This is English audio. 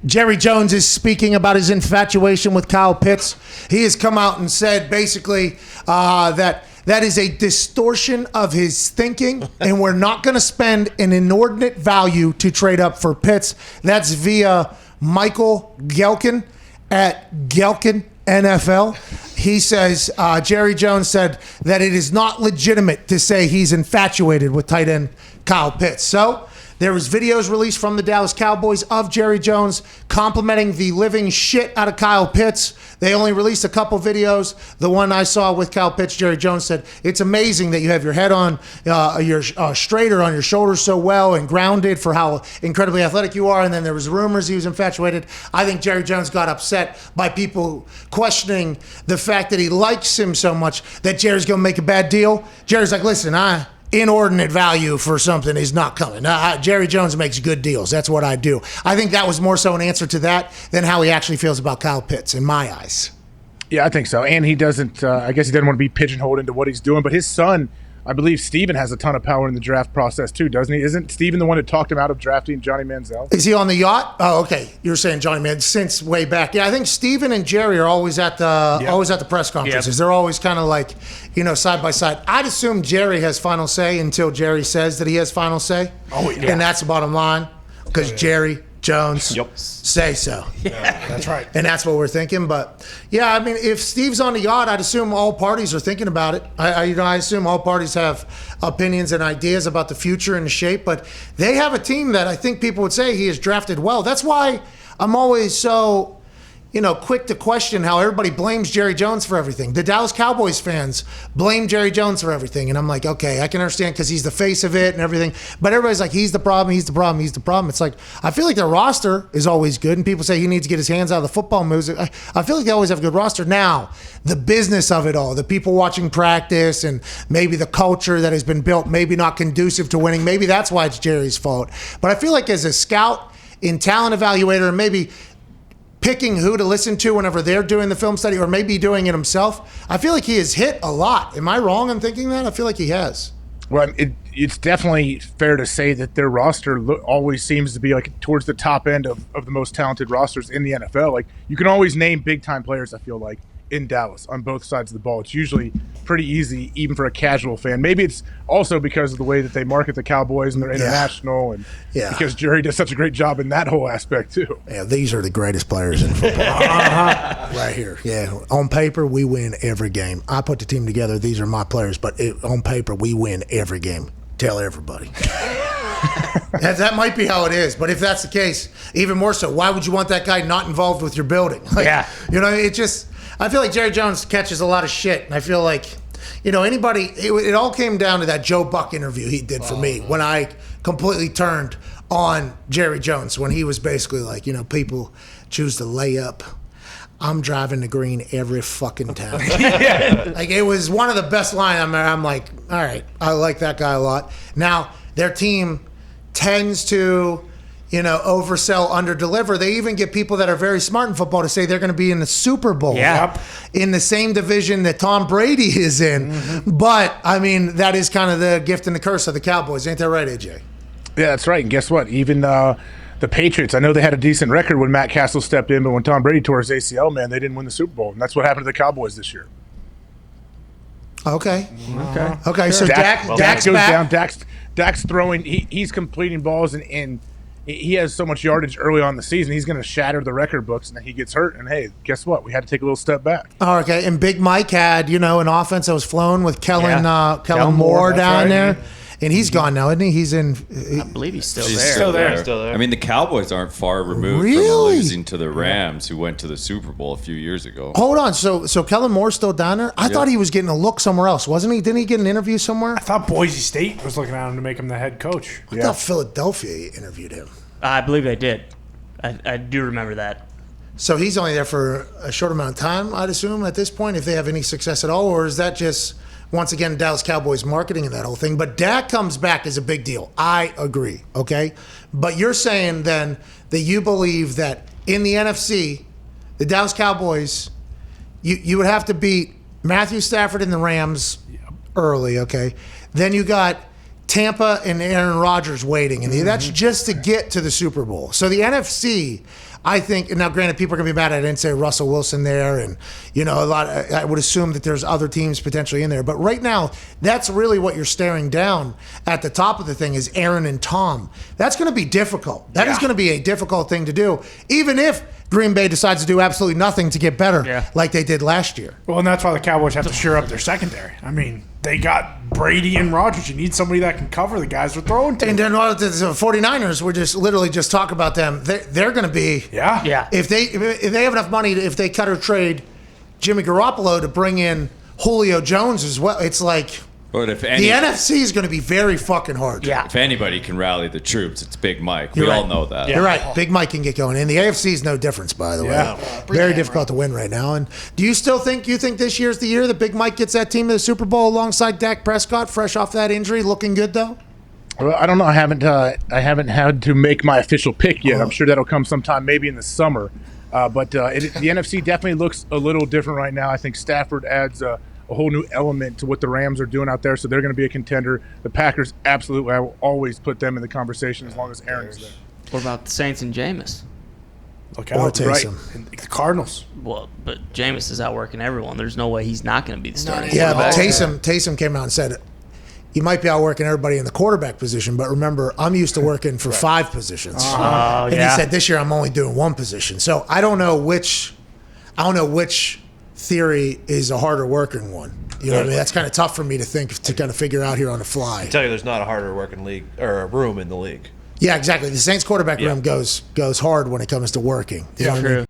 Jerry Jones is speaking about his infatuation with Kyle Pitts. He has come out and said basically that is a distortion of his thinking, and we're not going to spend an inordinate value to trade up for Pitts. That's via Michael Gelkin at Gelkin NFL. He says, Jerry Jones said that it is not legitimate to say he's infatuated with tight end Kyle Pitts. So there was videos released from the Dallas Cowboys of Jerry Jones complimenting the living shit out of Kyle Pitts. They only released a couple videos. The one I saw with Kyle Pitts, Jerry Jones said, it's amazing that you have your head on, your straighter on your shoulders so well and grounded for how incredibly athletic you are. And then there was rumors he was infatuated. I think Jerry Jones got upset by people questioning the fact that he likes him so much that Jerry's going to make a bad deal. Jerry's like, listen, inordinate value for something is not coming. Jerry Jones makes good deals. That's what I do. I think that was more so an answer to that than how he actually feels about Kyle Pitts, in my eyes. Yeah, I think so. And he doesn't, I guess he doesn't want to be pigeonholed into what he's doing. But his son, I believe Steven has a ton of power in the draft process too, doesn't he? Isn't Steven the one that talked him out of drafting Johnny Manziel? Is he on the yacht? Oh, okay. You're saying Johnny Manziel since way back. Yeah, I think Steven and Jerry are always at the press conferences. Yep. They're always kind of like, side by side. I'd assume Jerry has final say until Jerry says that he has final say. Oh, yeah. And that's the bottom line because Jerry Jones say so. Yeah, that's right. And that's what we're thinking. But, yeah, I mean, if Steve's on the yacht, I'd assume all parties are thinking about it. I assume all parties have opinions and ideas about the future and the shape. But they have a team that I think people would say he has drafted well. That's why I'm always so quick to question how everybody blames Jerry Jones for everything. The Dallas Cowboys fans blame Jerry Jones for everything. And I'm like, okay, I can understand because he's the face of it and everything. But everybody's like, he's the problem, he's the problem, he's the problem. It's like, I feel like their roster is always good. And people say he needs to get his hands out of the football moves. I feel like they always have a good roster. Now, the business of it all, the people watching practice and maybe the culture that has been built, maybe not conducive to winning. Maybe that's why it's Jerry's fault. But I feel like as a scout and talent evaluator and maybe picking who to listen to whenever they're doing the film study or maybe doing it himself, I feel like he has hit a lot. Am I wrong in thinking that? I feel like he has. Well, it's definitely fair to say that their roster always seems to be like towards the top end of the most talented rosters in the NFL. Like you can always name big-time players, I feel like, in Dallas on both sides of the ball. It's usually pretty easy, even for a casual fan. Maybe it's also because of the way that they market the Cowboys and they're international, and because Jerry does such a great job in that whole aspect too. Yeah, these are the greatest players in football. Right here. Yeah, on paper we win every game. I put the team together. These are my players, but on paper we win every game. Tell everybody. That might be how it is, but if that's the case, even more so, why would you want that guy not involved with your building? It just. I feel like Jerry Jones catches a lot of shit, and I feel like, anybody, it all came down to that Joe Buck interview he did for me when I completely turned on Jerry Jones, when he was basically like, people choose to lay up. I'm driving the green every fucking time. Like, it was one of the best lines. I'm like, all right, I like that guy a lot. Now, their team tends to oversell, underdeliver. They even get people that are very smart in football to say they're going to be in the Super Bowl. In the same division that Tom Brady is in. Mm-hmm. But, that is kind of the gift and the curse of the Cowboys. Ain't that right, AJ? Yeah, that's right. And guess what? Even the Patriots, I know they had a decent record when Matt Castle stepped in, but when Tom Brady tore his ACL, man, they didn't win the Super Bowl. And that's what happened to the Cowboys this year. Okay. Sure. So Dak's goes back. down. Dak's throwing. He's completing balls and he has so much yardage early on in the season. He's going to shatter the record books, and then he gets hurt. And hey, guess what? We had to take a little step back. Oh, okay. And Big Mike had an offense that was flowing with Kellen Moore down there. And he's gone now, isn't he? He's in. I believe he's still there. Still there. I mean, the Cowboys aren't far removed from losing to the Rams, who went to the Super Bowl a few years ago. Hold on. So Kellen Moore's still down there? I thought he was getting a look somewhere else, wasn't he? Didn't he get an interview somewhere? I thought Boise State was looking at him to make him the head coach. I thought Philadelphia interviewed him. I believe they did. I do remember that. So he's only there for a short amount of time, I'd assume, at this point, if they have any success at all, or is that just, once again, Dallas Cowboys marketing and that whole thing? But Dak comes back is a big deal. I agree, okay? But you're saying then that you believe that in the NFC, the Dallas Cowboys, you would have to beat Matthew Stafford and the Rams early, okay? Then you got Tampa and Aaron Rodgers waiting, and that's just to get to the Super Bowl. So the NFC, I think, and now granted, people are going to be mad I didn't say Russell Wilson there, and I would assume that there's other teams potentially in there. But right now, that's really what you're staring down at the top of the thing is Aaron and Tom. That's going to be difficult. That is going to be a difficult thing to do, even if Green Bay decides to do absolutely nothing to get better like they did last year. Well, and that's why the Cowboys have to shore up their secondary. I mean, they got Brady and Rodgers. You need somebody that can cover the guys they're throwing to. And then the 49ers, we're just literally just talk about them. They're going to be If they have enough money, if they cut or trade Jimmy Garoppolo to bring in Julio Jones as well, it's like. But if the NFC is going to be very fucking hard. Yeah. If anybody can rally the troops, it's Big Mike. You're We right. all know that. You're right. Big Mike can get going. And the AFC is no difference, by the way. Very difficult to win right now. And do you still think this year's the year that Big Mike gets that team to the Super Bowl alongside Dak Prescott, fresh off that injury, looking good though? Well, I don't know. I haven't had to make my official pick yet. I'm sure that'll come sometime, maybe in the summer. But the NFC definitely looks a little different right now. I think Stafford adds a whole new element to what the Rams are doing out there, so they're going to be a contender. The Packers, absolutely, I will always put them in the conversation as long as Aaron's there. What about the Saints and Jameis? Look Or out. Taysom. And the Cardinals. Well, but Jameis is outworking everyone. There's no way he's not going to be the starting Yeah, but quarterback. Taysom came out and said, you might be outworking everybody in the quarterback position, but remember, I'm used to working for 5 positions. And he said, this year I'm only doing 1 position. So I don't know which theory is a harder working one. You know what I mean? That's kind of tough for me to kind of figure out here on the fly. I tell you, there's not a harder working league or a room in the league. Yeah, exactly. The Saints quarterback room goes hard when it comes to working. You know what I mean?